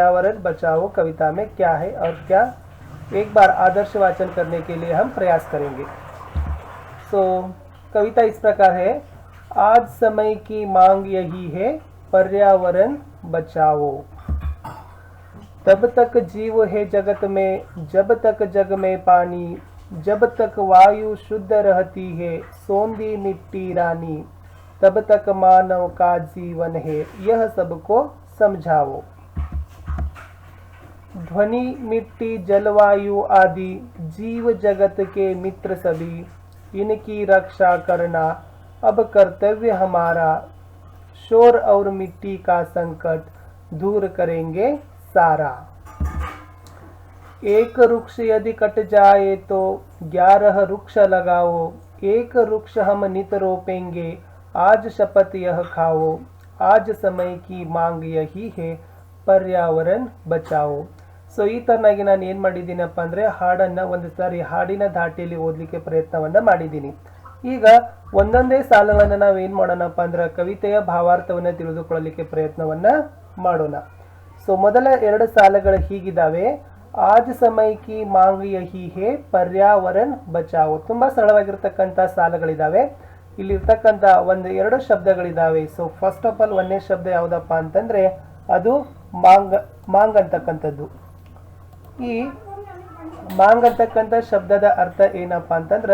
पर्यावरण बचाओ कविता में क्या है और क्या, एक बार आदर्श वाचन करने के लिए हम प्रयास करेंगे। कविता इस प्रकार है। आज समय की मांग यही है, पर्यावरण बचाओ। तब तक जीव है जगत में, जब तक जग में पानी, जब तक वायु शुद्ध रहती है, सोंधी मिट्टी रानी, तब तक मानव का जीवन है, यह सबको समझाओ। ध्वनि मिट्टी जलवायु आदि जीव जगत के मित्र सभी, इनकी रक्षा करना अब कर्तव्य हमारा। शोर और मिट्टी का संकट दूर करेंगे सारा। एक वृक्ष यदि कट जाए तो 11 वृक्ष लगाओ, एक वृक्ष हम नित रोपेंगे, आज शपथ यह खाओ। आज समय की मांग यही है, पर्यावरण बचाओ। ಈ ತರನಾಗಿ ನಾನು ಏನು ಮಾಡಿದ್ದೀನಪ್ಪ ಅಂದರೆ ಹಾಡನ್ನು ಒಂದು ಸಾರಿ ಹಾಡಿನ ಧಾಟಿಯಲ್ಲಿ ಓದಲಿಕ್ಕೆ ಪ್ರಯತ್ನವನ್ನು ಮಾಡಿದ್ದೀನಿ. ಈಗ ಒಂದೊಂದೇ ಸಾಲುಗಳನ್ನು ನಾವು ಏನು ಮಾಡೋಣಪ್ಪ ಅಂದ್ರೆ ಕವಿತೆಯ ಭಾವಾರ್ಥವನ್ನು ತಿಳಿದುಕೊಳ್ಳಲಿಕ್ಕೆ ಪ್ರಯತ್ನವನ್ನು ಮಾಡೋಣ. ಮೊದಲ 2 ಸಾಲುಗಳು ಹೀಗಿದ್ದಾವೆ. ಆಜ್ ಸಮಯ ಕಿ ಮಾಂಗ್ ಯಹಿ ಹೇ, ಪರ್ಯಾವರಣ ಬಚಾವೋ. ತುಂಬಾ ಸರಳವಾಗಿರ್ತಕ್ಕಂಥ ಸಾಲುಗಳಿದ್ದಾವೆ. ಇಲ್ಲಿರ್ತಕ್ಕಂಥ 1-2 ಶಬ್ದಗಳಿದ್ದಾವೆ. ಫಸ್ಟ್ ಆಫ್ ಆಲ್ 1ನೇ ಶಬ್ದ ಯಾವುದಪ್ಪ ಅಂತಂದ್ರೆ ಅದು ಮಾಂಗ್ ಅಂತಕ್ಕಂಥದ್ದು. ಈ ಮಾಂಗ್ ಅಂತಕ್ಕಂಥ ಶಬ್ದದ ಅರ್ಥ ಏನಪ್ಪಾ ಅಂತಂದ್ರ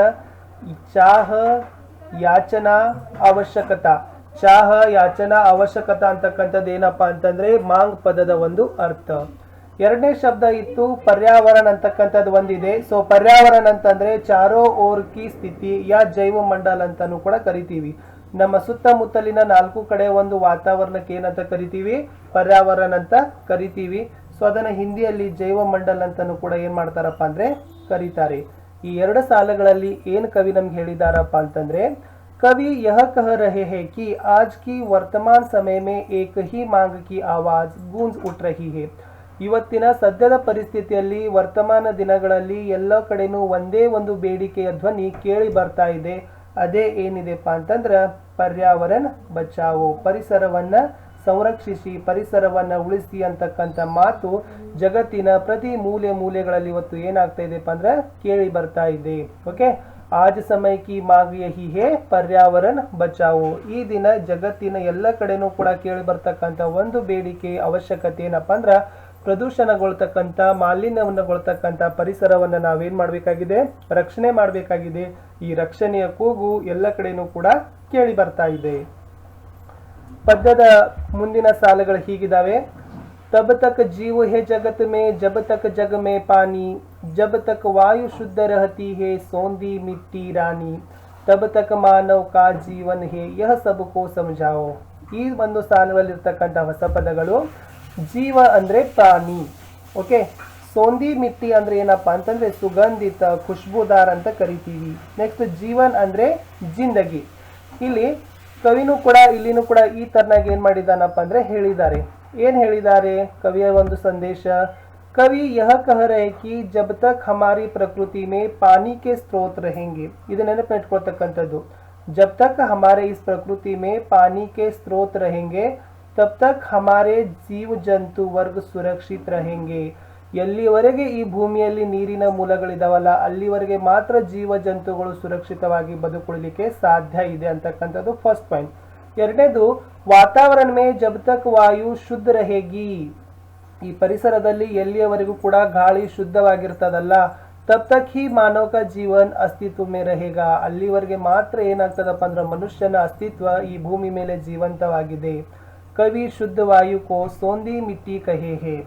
ಚಾಹ ಯಾಚನಾ ಅವಶ್ಯಕತಾ. ಚಾಹ ಯಾಚನಾ ಅವಶ್ಯಕತಾ ಅಂತಕ್ಕಂಥದ್ದು ಏನಪ್ಪಾ ಅಂತಂದ್ರೆ ಮಾಂಗ್ ಪದದ ಒಂದು ಅರ್ಥ. 2ನೇ ಶಬ್ದ ಇತ್ತು ಪರ್ಯಾವರಣ ಅಂತಕ್ಕಂಥದ್ದು ಒಂದಿದೆ. ಪರ್ಯಾವರಣ ಅಂತಂದ್ರೆ ಚಾರೋ ಓರ್ ಕಿ ಸ್ಥಿತಿ ಯಾ ಜೈವ ಮಂಡಲ ಅಂತಾನು ಕೂಡ ಕರಿತೀವಿ. ನಮ್ಮ ಸುತ್ತಮುತ್ತಲಿನ 4 ಕಡೆ ಒಂದು ವಾತಾವರಣಕ್ಕೆ ಏನಂತ ಕರಿತೀವಿ, ಪರ್ಯಾವರಣ ಅಂತ ಕರಿತೀವಿ. ಅದನ್ನ ಹಿಂದಿಯಲ್ಲಿ ಜೈವ ಮಂಡಲ ಅಂತಾನು ಕೂಡ ಏನ್ ಮಾಡ್ತಾರಪ್ಪ ಅಂದ್ರೆ ಕರೀತಾರೆ. ಈ 2 ಸಾಲುಗಳಲ್ಲಿ ಏನ್ ಕವಿ ನಮ್ಗೆ ಹೇಳಿದಾರಪ್ಪ ಅಂತಂದ್ರೆ, कवि यह कह रहे हैं कि आज की वर्तमान समय में एक ही मांग की आवाज गूंज उठ रही है. ಇವತ್ತಿನ ಸದ್ಯದ ಪರಿಸ್ಥಿತಿಯಲ್ಲಿ ವರ್ತಮಾನ ದಿನಗಳಲ್ಲಿ ಎಲ್ಲ ಕಡೆನೂ ಒಂದೇ ಒಂದು ಬೇಡಿಕೆಯ ಧ್ವನಿ ಕೇಳಿ ಬರ್ತಾ ಇದೆ. ಅದೇ ಏನಿದೆಪ್ಪ ಅಂತಂದ್ರೆ ಪರ್ಯಾವರಣ ಬಚಾವೋ, ಪರಿಸರವನ್ನ ಸಂರಕ್ಷಿಸಿ, ಪರಿಸರವನ್ನ ಉಳಿಸಿ ಅಂತಕ್ಕಂಥ ಮಾತು ಜಗತ್ತಿನ ಪ್ರತಿ ಮೂಲೆಗಳಲ್ಲಿ ಇವತ್ತು ಏನಾಗ್ತಾ ಇದೆಪ್ಪ ಅಂದ್ರೆ ಕೇಳಿ ಬರ್ತಾ ಇದೆ. ಓಕೆ, ಆಜ್ ಸಮಯ ಕಿ ಮಾಂಗ್ ಯಹಿ ಹೇ, ಪರ್ಯಾವರಣ ಬಚಾವೋ. ಈ ದಿನ ಜಗತ್ತಿನ ಎಲ್ಲ ಕಡೆನೂ ಕೂಡ ಕೇಳಿ ಬರ್ತಕ್ಕಂಥ ಒಂದು ಬೇಡಿಕೆ ಅವಶ್ಯಕತೆ ಏನಪ್ಪ ಅಂದ್ರ ಪ್ರದೂಷಣಗೊಳ್ತಕ್ಕಂಥ, ಮಾಲಿನ್ಯವನ್ನಗೊಳ್ತಕ್ಕಂಥ ಪರಿಸರವನ್ನ ನಾವೇನ್ ಮಾಡಬೇಕಾಗಿದೆ, ರಕ್ಷಣೆ ಮಾಡಬೇಕಾಗಿದೆ. ಈ ರಕ್ಷಣೆಯ ಕೂಗು ಎಲ್ಲ ಕಡೆನೂ ಕೂಡ ಕೇಳಿ ಬರ್ತಾ ಇದೆ. ಪದ್ಯದ ಮುಂದಿನ ಸಾಲುಗಳು ಹೀಗಿದಾವೆ. तब तक जीव है जगत में, जब तक जग में पानी, जब तक वायु शुद्ध रहती है, सोंधी मिट्टी रानी, तब तक मानव का जीवन है, यह सबको समझाओ. ಈ ಒಂದು ಸಾಲುಗಳಲ್ಲಿರ್ತಕ್ಕಂಥ ಹೊಸ ಪದಗಳು. ಜೀವ ಅಂದ್ರೆ ಪ್ರಾಣಿ. ಓಕೆ, ಸೋಂದಿ ಮಿಟ್ಟಿ ಅಂದ್ರೆ ಏನಪ್ಪಾ ಅಂತಂದ್ರೆ ಸುಗಂಧಿತ, ಖುಷ್ಬುದಾರ್ ಅಂತ ಕರಿತೀವಿ. ನೆಕ್ಸ್ಟ್ ಜೀವನ್ ಅಂದ್ರೆ ಜಿಂದಗಿ. ಇಲ್ಲಿ ಕವಿನೂ ಕೂಡ ಇಲ್ಲಿನೂ ಕೂಡ ಈ ತರನಾಗಿ ಏನ್ ಮಾಡಿದಾನಪ್ಪ ಅಂದ್ರೆ ಹೇಳಿದ್ದಾರೆ. ಏನ್ ಹೇಳಿದ್ದಾರೆ ಕವಿಯ ಒಂದು ಸಂದೇಶ? कवि यह कह रहे कि जब तक हमारी प्रकृति में पानी के स्रोत रहेंगे, ಇದು ನೆನಪಿಟ್ಕೊಳ್ತಕ್ಕಂಥದ್ದು. जब तक हमारे इस प्रकृति में पानी के स्रोत रहेंगे, तब तक हमारे जीव जंतु वर्ग सुरक्षित रहेंगे. ಎಲ್ಲಿವರೆಗೆ ಈ ಭೂಮಿಯಲ್ಲಿ ನೀರಿನ ಮೂಲಗಳಿದಾವಲ್ಲ ಅಲ್ಲಿವರೆಗೆ ಮಾತ್ರ ಜೀವ ಜಂತುಗಳು ಸುರಕ್ಷಿತವಾಗಿ ಬದುಕುಳಿಲಿಕ್ಕೆ ಸಾಧ್ಯ ಇದೆ ಅಂತಕ್ಕಂಥದ್ದು ಫಸ್ಟ್ ಪಾಯಿಂಟ್. 2ನೇದು ವಾತಾವರಣ ಮೇ ಜಬ್ ತಕ್ ವಾಯು ಶುದ್ಧ रहेगी. ಈ ಪರಿಸರದಲ್ಲಿ ಎಲ್ಲಿಯವರೆಗೂ ಕೂಡ ಗಾಳಿ ಶುದ್ಧವಾಗಿರ್ತದಲ್ಲ, ತಬ್ ತಕ್ ಹಿ ಮಾನವ ಕಾ ಜೀವನ್ ಅಸ್ತಿತ್ವ ಮೇ रहेगा. ಅಲ್ಲಿವರೆಗೆ ಮಾತ್ರ ಏನಾಗ್ತದಪ್ಪ ಅಂದ್ರೆ ಮನುಷ್ಯನ ಅಸ್ತಿತ್ವ ಈ ಭೂಮಿ ಮೇಲೆ ಜೀವಂತವಾಗಿದೆ. ಕವಿ ಶುದ್ಧ ವಾಯು ಕೋ ಸೋಂದಿ ಮಿಟ್ಟಿ ಕಹೆ ಹೇ.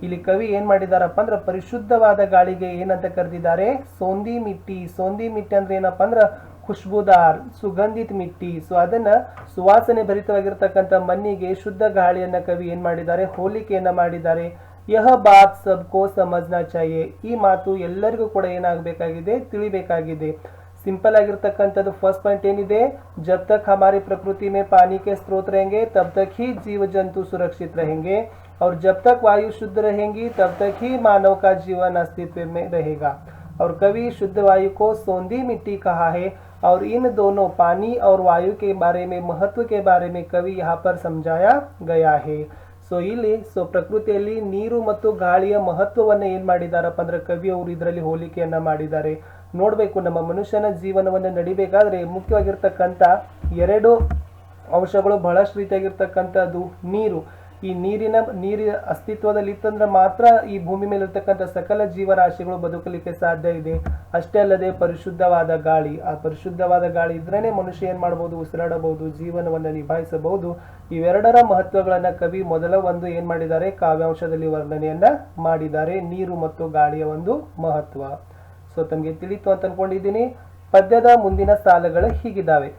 ಇಲ್ಲಿ ಕವಿ ಏನ್ ಮಾಡಿದಾರಪ್ಪ ಅಂದ್ರೆ ಪರಿಶುದ್ಧವಾದ ಗಾಳಿಗೆ ಏನಂತ ಕರೆದಿದ್ದಾರೆ, ಸೋಂದಿ ಮಿಟ್ಟಿ. ಸೋಂದಿ ಮಿಟ್ಟಿ ಅಂದ್ರೆ ಏನಪ್ಪ ಅಂದ್ರೆ ಖುಷ್ಬುದಾರ್, ಸುಗಂಧಿತ್ ಮಿಟ್ಟಿ. ಅದನ್ನ ಸುವಾಸನೆ ಭರಿತವಾಗಿರ್ತಕ್ಕಂಥ ಮಣ್ಣಿಗೆ ಶುದ್ಧ ಗಾಳಿಯನ್ನ ಕವಿ ಏನ್ ಮಾಡಿದ್ದಾರೆ, ಹೋಲಿಕೆಯನ್ನ ಮಾಡಿದ್ದಾರೆ. ಯಹ ಬಾತ್ ಸಬ್ಕೋ ಸಮಜ್ನಾ ಚಾಹಿಯೆ. ಈ ಮಾತು ಎಲ್ಲರಿಗೂ ಕೂಡ ಏನಾಗಬೇಕಾಗಿದೆ, ತಿಳಿಬೇಕಾಗಿದೆ. सिंपल ಆಗಿರ್ತಕ್ಕಂಥದ್ದು ಫಸ್ಟ್ ಪಾಯಿಂಟ್ ಏನಿದೆ, जब तक हमारी प्रकृति में पानी के स्रोत रहेंगे तब तक ही जीव जंतु सुरक्षित रहेंगे, और जब तक वायु शुद्ध रहेंगी तब तक ही मानव का जीवन अस्तित्व में रहेगा. और कवि शुद्ध वायु को सौंधी मिट्टी कहा है, और इन दोनों पानी और वायु के बारे में, महत्व के बारे में कवि यहाँ पर समझाया गया है. ಸೊ ಇಲ್ಲಿ ಪ್ರಕೃತಿಯಲ್ಲಿ ನೀರು ಮತ್ತು ಗಾಳಿಯ ಮಹತ್ವವನ್ನ ಏನ್ ಮಾಡಿದಾರಪ್ಪ ಅಂದ್ರೆ ಕವಿ ಅವರು ಇದರಲ್ಲಿ ಹೋಲಿಕೆಯನ್ನ ಮಾಡಿದ್ದಾರೆ. ನೋಡ್ಬೇಕು, ನಮ್ಮ ಮನುಷ್ಯನ ಜೀವನವನ್ನ ನಡಿಬೇಕಾದ್ರೆ ಮುಖ್ಯವಾಗಿರ್ತಕ್ಕಂಥ ಎರಡು ಅಂಶಗಳು ಬಹಳಷ್ಟು ರೀತಿಯಾಗಿರ್ತಕ್ಕಂಥದ್ದು ನೀರು. ಈ ನೀರಿನ ಅಸ್ತಿತ್ವದಲ್ಲಿ ಇತ್ತಂದ್ರೆ ಮಾತ್ರ ಈ ಭೂಮಿ ಮೇಲೆ ಇರ್ತಕ್ಕಂಥ ಸಕಲ ಜೀವರಾಶಿಗಳು ಬದುಕಲಿಕ್ಕೆ ಸಾಧ್ಯ ಇದೆ. ಅಷ್ಟೇ ಅಲ್ಲದೆ ಪರಿಶುದ್ಧವಾದ ಗಾಳಿ, ಆ ಪರಿಶುದ್ಧವಾದ ಗಾಳಿ ಇದ್ರೇನೆ ಮನುಷ್ಯ ಏನ್ ಮಾಡಬಹುದು, ಉಸಿರಾಡಬಹುದು, ಜೀವನವನ್ನ ನಿಭಾಯಿಸಬಹುದು. ಇವೆರಡರ ಮಹತ್ವಗಳನ್ನ ಕವಿ ಮೊದಲ ಒಂದು ಏನ್ ಮಾಡಿದ್ದಾರೆ, ಕಾವ್ಯಾಂಶದಲ್ಲಿ ವರ್ಣನೆಯನ್ನ ಮಾಡಿದ್ದಾರೆ, ನೀರು ಮತ್ತು ಗಾಳಿಯ ಒಂದು ಮಹತ್ವ. ಸೊ ತಮಗೆ ತಿಳಿತು ಅಂತ ಅನ್ಕೊಂಡಿದ್ದೀನಿ. ಪದ್ಯದ ಮುಂದಿನ ಸಾಲುಗಳು ಹೀಗಿದ್ದಾವೆ.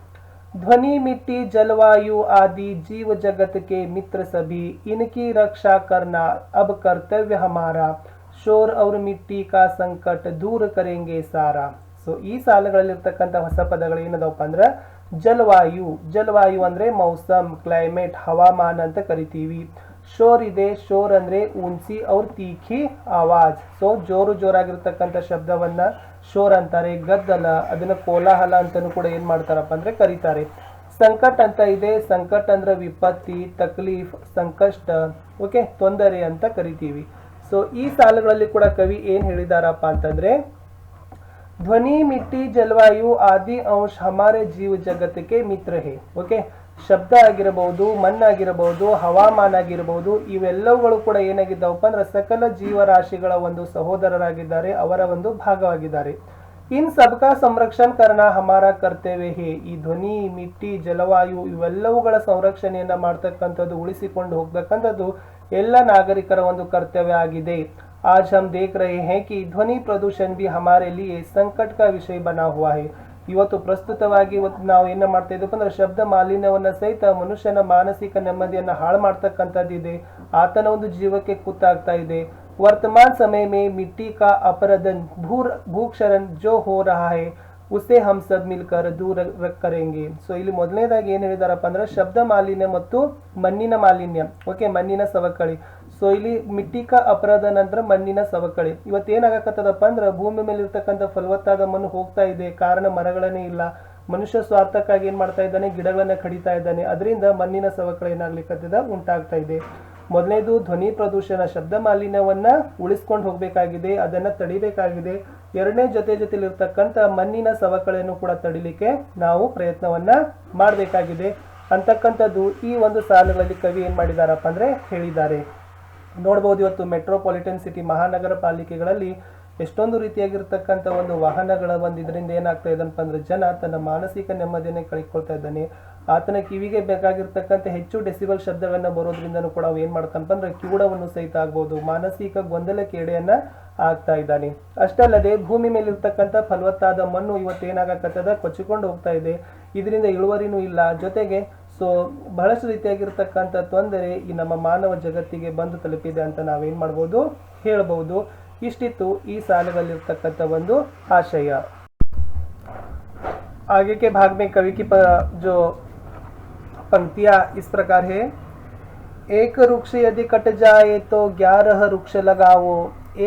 ध्वनि मिट्टी जलवायु आदि जीव जगत के मित्र सभी, इनकी रक्षा करना अब कर्तव्य हमारा, शोर और मिट्टी का संकट दूर करेंगे सारा. ಸೊ ಈ ಸಾಲುಗಳಲ್ಲಿರ್ತಕ್ಕಂಥ ಹೊಸ ಪದಗಳು ಏನದವಪ್ಪ ಅಂದ್ರೆ ಜಲವಾಯು ಅಂದ್ರೆ ಮೌಸಮ್, ಕ್ಲೈಮೇಟ್, ಹವಾಮಾನ ಅಂತ ಕರಿತೀವಿ. ಶೋರ್ ಇದೆ, ಶೋರ್ ಅಂದ್ರೆ ಊನ್ಸಿ ಅವ್ರ ತೀಖಿ ಆವಾಜ್. ಸೊ ಜೋರಾಗಿರ್ತಕ್ಕಂಥ ಶಬ್ದವನ್ನ ಶೋರ್ ಅಂತಾರೆ. ಗದ್ದಲ, ಅದನ್ನ ಕೋಲಾಹಲ ಅಂತಾನು ಕೂಡ ಏನ್ ಮಾಡ್ತಾರಪ್ಪ ಅಂದ್ರೆ ಕರೀತಾರೆ. ಸಂಕಟ್ ಅಂತ ಇದೆ, ಸಂಕಟ್ ಅಂದ್ರೆ ವಿಪತ್ತಿ, ತಕ್ಲೀಫ್, ಸಂಕಷ್ಟ, ಓಕೆ, ತೊಂದರೆ ಅಂತ ಕರಿತೀವಿ. ಸೊ ಈ ಸಾಲುಗಳಲ್ಲಿ ಕೂಡ ಕವಿ ಏನ್ ಹೇಳಿದಾರಪ್ಪ ಅಂತಂದ್ರೆ, ಧ್ವನಿ ಮಿಟ್ಟಿ ಜಲವಾಯು ಆದಿ ಅಂಶ ಹಮಾರೆ ಜೀವ ಜಗತ್ತಿಗೆ ಮಿತ್ರ ಹೇ. ಓಕೆ, ಶಬ್ದ ಆಗಿರಬಹುದು, ಮಣ್ಣಾಗಿರಬಹುದು, ಹವಾಮಾನ ಆಗಿರಬಹುದು, ಇವೆಲ್ಲವುಗಳು ಕೂಡ ಏನಾಗಿದ್ದಾವಪ್ಪ ಅಂದ್ರೆ ಸಕಲ ಜೀವರಾಶಿಗಳ ಒಂದು ಸಹೋದರರಾಗಿದ್ದಾರೆ, ಅವರ ಒಂದು ಭಾಗವಾಗಿದ್ದಾರೆ. ಇನ್ ಸಬ್ಕಾ ಸಂರಕ್ಷಣ ಕರ್ಣ ಹಮಾರ ಕರ್ತವ್ಯ ಹೇ. ಈ ಧ್ವನಿ, ಮಿಟ್ಟಿ, ಜಲವಾಯು ಇವೆಲ್ಲವುಗಳ ಸಂರಕ್ಷಣೆಯನ್ನ ಮಾಡ್ತಕ್ಕಂಥದ್ದು, ಉಳಿಸಿಕೊಂಡು ಹೋಗ್ತಕ್ಕಂಥದ್ದು ಎಲ್ಲ ನಾಗರಿಕರ ಒಂದು ಕರ್ತವ್ಯ ಆಗಿದೆ. आज हम देख रहे हैं कि ध्वनि प्रदूषण भी हमारे लिए संकट का विषय बना हुआ है. ಇವತ್ತು ಪ್ರಸ್ತುತವಾಗಿ ನಾವು ಏನ ಮಾಡ್ತಾ ಇದ್ದೀವಿ ಅಂದ್ರೆ ಶಬ್ದ ಮಾಲಿನ್ಯವನ್ನ ಸಹಿತ ಮನುಷ್ಯನ ಮಾನಸಿಕ ನೆಮ್ಮದಿಯನ್ನ ಹಾಳು ಮಾಡ್ತಕ್ಕಂಥದ್ದಿದೆ, ಆತನ ಒಂದು ಜೀವಕ್ಕೆ ಕುತ್ತಾಗ್ತಾ ಇದೆ. वर्तमान समय में मिट्टी का अपरदन भूक्षरण जो हो रहा है उसे हम सब मिलकर दूर करेंगे. ಸೊ ಇಲ್ಲಿ ಮೊದಲನೇದಾಗಿ ಏನ್ ಹೇಳಿದಾರಪ್ಪ ಅಂದ್ರೆ ಶಬ್ದ ಮಾಲಿನ್ಯ ಮತ್ತು ಮಣ್ಣಿನ ಮಾಲಿನ್ಯ, ಓಕೆ, ಮಣ್ಣಿನ ಸವಕಳಿ. ಸೊ ಇಲ್ಲಿ ಮಿಟ್ಟಿಕ ಅಪರಾಧ ನಂತರ ಮಣ್ಣಿನ ಸವಕಳಿ. ಇವತ್ತೇನಾಗತ್ತದಪ್ಪ ಅಂದ್ರೆ ಭೂಮಿ ಮೇಲೆ ಇರ್ತಕ್ಕಂಥ ಫಲವತ್ತಾದ ಮಣ್ಣು ಹೋಗ್ತಾ ಇದೆ, ಕಾರಣ ಮರಗಳನ್ನೇ ಇಲ್ಲ. ಮನುಷ್ಯ ಸ್ವಾರ್ಥಕ್ಕಾಗಿ ಏನ್ ಮಾಡ್ತಾ ಇದ್ದಾನೆ, ಗಿಡಗಳನ್ನ ಕಡಿತಾ ಇದ್ದಾನೆ. ಅದರಿಂದ ಮಣ್ಣಿನ ಸವಕಳಿ ಏನಾಗ್ಲಿಕ್ಕತ್ತದ, ಉಂಟಾಗ್ತಾ ಇದೆ. ಮೊದಲನೇದು ಧ್ವನಿ ಪ್ರದೂಷಣ, ಶಬ್ದ ಮಾಲಿನ್ಯವನ್ನ ಉಳಿಸ್ಕೊಂಡು ಹೋಗ್ಬೇಕಾಗಿದೆ, ಅದನ್ನ ತಡಿಬೇಕಾಗಿದೆ. ಎರಡನೇ ಜೊತೆಲಿರ್ತಕ್ಕಂಥ ಮಣ್ಣಿನ ಸವಕಳಿಯನ್ನು ಕೂಡ ತಡಿಲಿಕ್ಕೆ ನಾವು ಪ್ರಯತ್ನವನ್ನ ಮಾಡಬೇಕಾಗಿದೆ ಅಂತಕ್ಕಂಥದ್ದು ಈ ಒಂದು ಸಾಲುಗಳಲ್ಲಿ ಕವಿ ಏನ್ ಮಾಡಿದಾರಪ್ಪ ಅಂದ್ರೆ ಹೇಳಿದ್ದಾರೆ. ನೋಡ್ಬೋದು, ಇವತ್ತು ಮೆಟ್ರೋಪಾಲಿಟನ್ ಸಿಟಿ ಮಹಾನಗರ ಪಾಲಿಕೆಗಳಲ್ಲಿ ಎಷ್ಟೊಂದು ರೀತಿಯಾಗಿರ್ತಕ್ಕಂಥ ಒಂದು ವಾಹನಗಳ ಒಂದು ಇದರಿಂದ ಏನಾಗ್ತಾ ಇದೆನಪ್ಪ ಅಂದ್ರೆ ಜನ ತನ್ನ ಮಾನಸಿಕ ನೆಮ್ಮದಿಯನ್ನೇ ಕಳ್ಕೊಳ್ತಾ ಇದ್ದಾನೆ. ಆತನ ಕಿವಿಗೆ ಬೇಕಾಗಿರ್ತಕ್ಕಂಥ ಹೆಚ್ಚು ಡೆಸಿಬಲ್ ಶಬ್ದಗಳನ್ನ ಬರೋದ್ರಿಂದನೂ ಕೂಡ ಅವು ಏನ್ ಮಾಡ್ತಾನಪ್ಪ ಅಂದ್ರೆ ಕಿವುಡವನ್ನು ಸಹಿತ ಆಗ್ಬೋದು, ಮಾನಸಿಕ ಗೊಂದಲಕ್ಕೆ ಎಡೆಯನ್ನ ಆಗ್ತಾ ಇದ್ದಾನೆ. ಅಷ್ಟಲ್ಲದೆ ಭೂಮಿ ಮೇಲೆ ಇರ್ತಕ್ಕಂಥ ಫಲವತ್ತಾದ ಮಣ್ಣು ಇವತ್ತು ಏನಾಗತ್ತದ, ಕೊಚ್ಚಿಕೊಂಡು ಹೋಗ್ತಾ ಇದೆ. ಇದರಿಂದ ಇಳುವರಿನೂ ಇಲ್ಲ. ಜೊತೆಗೆ ಬಹಳಷ್ಟು ರೀತಿಯಾಗಿರ್ತಕ್ಕಂಥ ತೊಂದರೆ ಈ ನಮ್ಮ ಮಾನವ ಜಗತ್ತಿಗೆ ಬಂದು ತಲುಪಿದೆ ಅಂತ ನಾವೇನ್ ಮಾಡ್ಬೋದು, ಹೇಳ್ಬಹುದು. ಇಷ್ಟಿತ್ತು ಈ ಸಾಲುಗಳಲ್ಲಿರ್ತಕ್ಕಂಥ ಒಂದು ಆಶಯ. आगे के भाग में कवि की जो पंक्तियां इस प्रकार है. एक वृक्ष यदि कट जाए तो 11 वृक्ष लगाओ,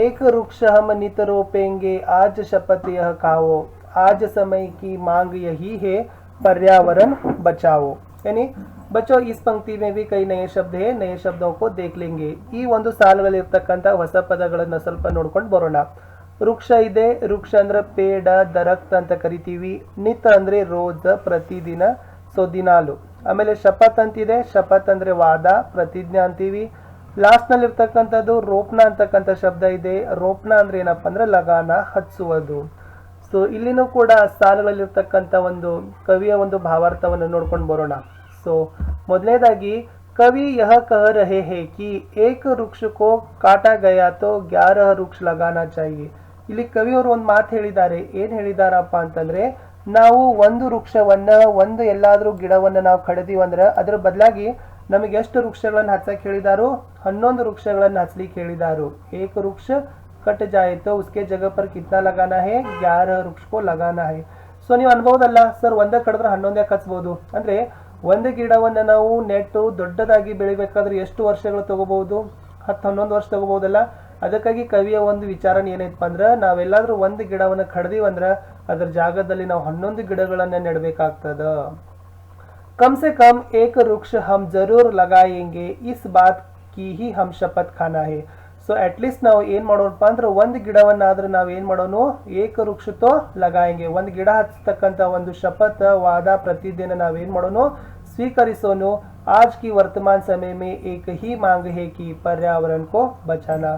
एक वृक्ष हम नित रोपेंगे, आज शपथ यह खाओ, आज समय की मांग यही है, पर्यावरण बचाओ. यानी बच्चों इस पंक्ति में भी कई नए शब्द है, नए शब्दों को देख लेंगे. ಈ ಒಂದು ಸಾಲುಗಳಿರ್ತಕ್ಕಂಥ ಹೊಸ ಪದಗಳನ್ನ ಸ್ವಲ್ಪ ನೋಡ್ಕೊಂಡು ಬರೋಣ. ವೃಕ್ಷ ಇದೆ, ವೃಕ್ಷ ಅಂದ್ರೆ ಪೇಡ, ದರಕ್ತ್ ಅಂತ ಕರಿತೀವಿ. ನಿತ್ ಅಂದ್ರೆ ರೋಜ್, ಪ್ರತಿದಿನ, ಸೊ ದಿನಾಲು. ಆಮೇಲೆ ಶಪಥ್ ಅಂತಿದೆ, ಶಪಥ್ ಅಂದ್ರೆ ವಾದ, ಪ್ರತಿಜ್ಞೆ ಅಂತೀವಿ. ಲಾಸ್ಟ್ ನಲ್ಲಿ ಇರ್ತಕ್ಕಂಥದ್ದು ರೋಪ್ನ ಅಂತಕ್ಕಂಥ ಶಬ್ದ ಇದೆ. ರೋಪ್ನ ಅಂದ್ರೆ ಏನಪ್ಪಾ ಅಂದ್ರೆ ಲಗಾನ, ಹಚ್ಚುವುದು. ಸೊ ಇಲ್ಲಿನೂ ಕೂಡ ಸಾಲುಗಳಲ್ಲಿರ್ತಕ್ಕಂಥ ಒಂದು ಕವಿಯ ಒಂದು ಭಾವಾರ್ಥವನ್ನು ನೋಡ್ಕೊಂಡು ಬರೋಣ. ಸೊ ಮೊದಲನೇದಾಗಿ कवि यह कह रहे हैं कि एक वृक्ष को काटा गया तो 11 वृक्ष लगाना चाहिए. ಇಲ್ಲಿ ಕವಿಯವರು ಒಂದು ಮಾತು ಹೇಳಿದ್ದಾರೆ. ಏನ್ ಹೇಳಿದಾರಪ್ಪ ಅಂತಂದ್ರೆ, ನಾವು ಒಂದು ವೃಕ್ಷವನ್ನ, ಒಂದು ಎಲ್ಲಾದ್ರೂ ಗಿಡವನ್ನ ನಾವು ಕಡಿದೀವಂದ್ರೆ ಅದರ ಬದಲಾಗಿ ನಮಗೆ ಎಷ್ಟು ವೃಕ್ಷಗಳನ್ನ ಹಚ್ಚಕ್ ಹೇಳಿದಾರು, 11 ವೃಕ್ಷಗಳನ್ನ ಹಚ್ಚಲಿಕ್ಕೆ ಹೇಳಿದಾರು. एक वृक्ष कट जाए तो उसके जगह पर कितना लगाना है, 11 वृक्ष को लगाना है. ಸೊ ನೀವು ಅನ್ಬಹುದಲ್ಲ, ಸರ್ ಒಂದೇ ಕಡಿದ್ರೆ 11 ಯಾಕೆ ಹಚ್ಬಹುದು ಅಂದ್ರೆ, ಒಂದು ಗಿಡವನ್ನ ನಾವು ನೆಟ್ಟು ದೊಡ್ಡದಾಗಿ ಬೆಳಿಬೇಕಾದ್ರೆ ಎಷ್ಟು ವರ್ಷಗಳು ತಗೋಬಹುದು, 10-11 ವರ್ಷ ತಗೋಬಹುದಲ್ಲ. ಅದಕ್ಕಾಗಿ ಕವಿಯ ಒಂದು ವಿಚಾರ ಏನೈತಪ್ಪ ಅಂದ್ರೆ, ನಾವೆಲ್ಲಾದ್ರೂ ಒಂದು ಗಿಡವನ್ನ ಕಡ್ದೀವಂದ್ರ ಅದರ ಜಾಗದಲ್ಲಿ ನಾವು 11 ಗಿಡಗಳನ್ನ ನೆಡಬೇಕಾಗ್ತದ. कम से कम एक वृक्ष हम जरूर लगाएंगे, इस बात की ही हम शपथ खाना है. ಸೊ ಅಟ್ಲೀಸ್ಟ್ ನಾವು ಏನ್ ಮಾಡೋಣಪ್ಪ ಅಂದ್ರೆ ಒಂದು ಗಿಡವನ್ನಾದ್ರೂ ನಾವು ಏನ್ ಮಾಡೋಣ, ಏಕ ವೃಕ್ಷತೋ ಲಗಾಯಂಗೆ, ಒಂದು ಗಿಡ ಹಚ್ಚತಕ್ಕಂತ ಒಂದು ಶಪಥ ವಾದ ಪ್ರತಿದಿನ ನಾವೇನ್ ಮಾಡೋಣ, ಸ್ವೀಕರಿಸೋನು. आज की वर्तमान समय में एक ही मांग है कि पर्यावरण को बचाना.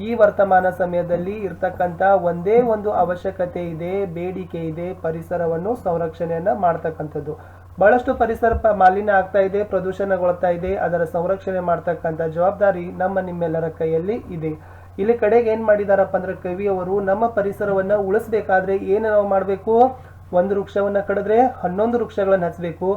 ಈ ವರ್ತಮಾನ ಸಮಯದಲ್ಲಿ ಇರ್ತಕ್ಕಂಥ ಒಂದೇ ಒಂದು ಅವಶ್ಯಕತೆ ಇದೆ, ಬೇಡಿಕೆ ಇದೆ, ಪರಿಸರವನ್ನು ಸಂರಕ್ಷಣೆಯನ್ನ ಮಾಡ್ತಕ್ಕಂಥದ್ದು. ಬಹಳಷ್ಟು ಪರಿಸರ ಮಾಲಿನ್ಯ ಆಗ್ತಾ ಇದೆ, ಪ್ರದೂಷಣಗೊಳ್ತಾ ಇದೆ. ಅದರ ಸಂರಕ್ಷಣೆ ಮಾಡ್ತಕ್ಕಂಥ ಜವಾಬ್ದಾರಿ ನಮ್ಮ ನಿಮ್ಮೆಲ್ಲರ ಕೈಯಲ್ಲಿ ಇದೆ. ಇಲ್ಲಿ ಕಡೆಗೆ ಏನ್ ಮಾಡಿದಾರಪ್ಪ ಅಂದ್ರೆ ಕವಿಯವರು, ನಮ್ಮ ಪರಿಸರವನ್ನ ಉಳಿಸ್ಬೇಕಾದ್ರೆ ಏನು ನಾವು ಮಾಡ್ಬೇಕು, ಒಂದು ವೃಕ್ಷವನ್ನ ಕಡಿದ್ರೆ 11 ವೃಕ್ಷಗಳನ್ನ ಹಚ್ಚಬೇಕು.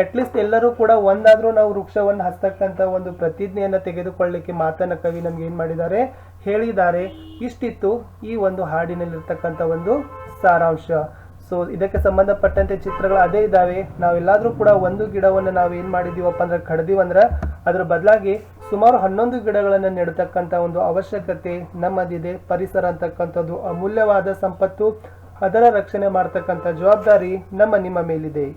ಅಟ್ಲೀಸ್ಟ್ ಎಲ್ಲರೂ ಕೂಡ ಒಂದಾದ್ರೂ ನಾವು ವೃಕ್ಷವನ್ನು ಹಚ್ಚತಕ್ಕಂಥ ಒಂದು ಪ್ರತಿಜ್ಞೆಯನ್ನ ತೆಗೆದುಕೊಳ್ಳಲಿಕ್ಕೆ ಮಾತನ್ನ ಕವಿ ನಮ್ಗೆ ಏನ್ ಮಾಡಿದ್ದಾರೆ, ಹೇಳಿದ್ದಾರೆ. ಇಷ್ಟಿತ್ತು ಈ ಒಂದು ಹಾಡಿನಲ್ಲಿರ್ತಕ್ಕಂಥ ಒಂದು ಸಾರಾಂಶ. ಸೊ ಇದಕ್ಕೆ ಸಂಬಂಧಪಟ್ಟಂತೆ ಚಿತ್ರಗಳು ಅದೇ ಇದಾವೆ. ನಾವೆಲ್ಲಾದ್ರೂ ಕೂಡ ಒಂದು ಗಿಡವನ್ನು ನಾವು ಏನ್ ಮಾಡಿದೀವಪ್ಪ ಅಂದ್ರೆ ಕಡ್ದೀವಂದ್ರೆ ಅದ್ರ ಬದಲಾಗಿ ಸುಮಾರು 11 ಗಿಡಗಳನ್ನು ನೆಡತಕ್ಕಂಥ ಒಂದು ಅವಶ್ಯಕತೆ ನಮ್ಮದಿದೆ. ಪರಿಸರ ಅಂತಕ್ಕಂಥದ್ದು ಅಮೂಲ್ಯವಾದ ಸಂಪತ್ತು, ಅದರ ರಕ್ಷಣೆ ಮಾಡ್ತಕ್ಕಂಥ ಜವಾಬ್ದಾರಿ ನಮ್ಮ ನಿಮ್ಮ ಮೇಲಿದೆ.